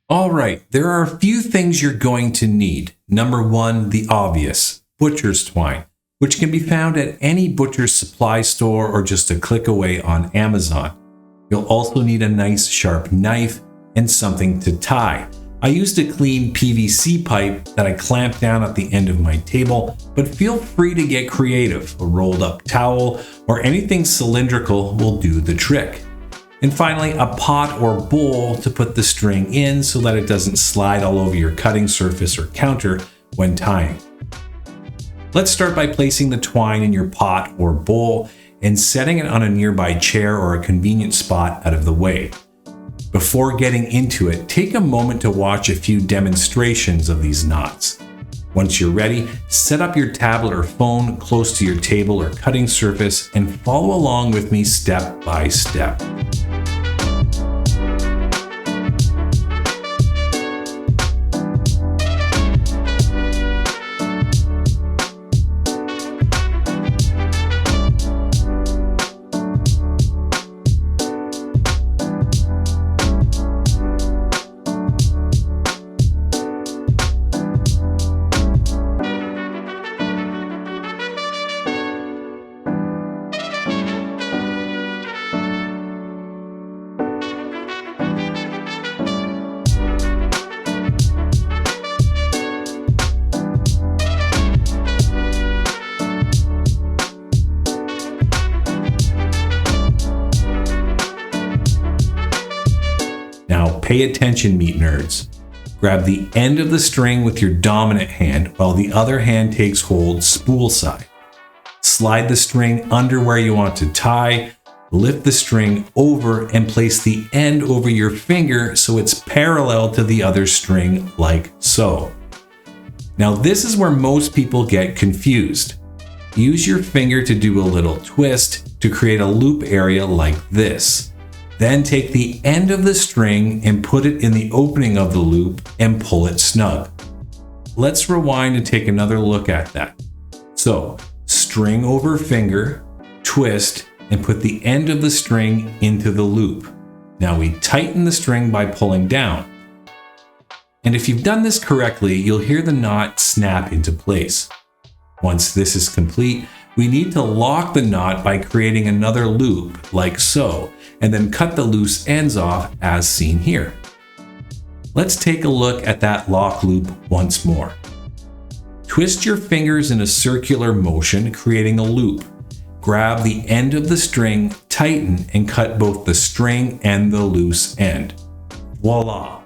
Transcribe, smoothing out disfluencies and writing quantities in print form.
All right, there are a few things you're going to need. Number one, the obvious, butcher's twine, which can be found at any butcher's supply store or just a click away on Amazon. You'll also need a nice sharp knife and something to tie. I used a clean PVC pipe that I clamped down at the end of my table, but feel free to get creative. A rolled up towel or anything cylindrical will do the trick. And finally, a pot or bowl to put the string in so that it doesn't slide all over your cutting surface or counter when tying. Let's start by placing the twine in your pot or bowl and setting it on a nearby chair or a convenient spot out of the way. Before getting into it, take a moment to watch a few demonstrations of these knots. Once you're ready, set up your tablet or phone close to your table or cutting surface and follow along with me step by step. Now pay attention, meat nerds. Grab the end of the string with your dominant hand while the other hand takes hold spool side. Slide the string under where you want to tie, lift the string over and place the end over your finger so it's parallel to the other string like so. Now this is where most people get confused. Use your finger to do a little twist to create a loop area like this. Then take the end of the string and put it in the opening of the loop and pull it snug. Let's rewind and take another look at that. So, string over finger, twist, and put the end of the string into the loop. Now we tighten the string by pulling down. And if you've done this correctly, you'll hear the knot snap into place. Once this is complete, we need to lock the knot by creating another loop like so, and then cut the loose ends off as seen here. Let's take a look at that lock loop once more. Twist your fingers in a circular motion, creating a loop. Grab the end of the string, tighten, and cut both the string and the loose end. Voila!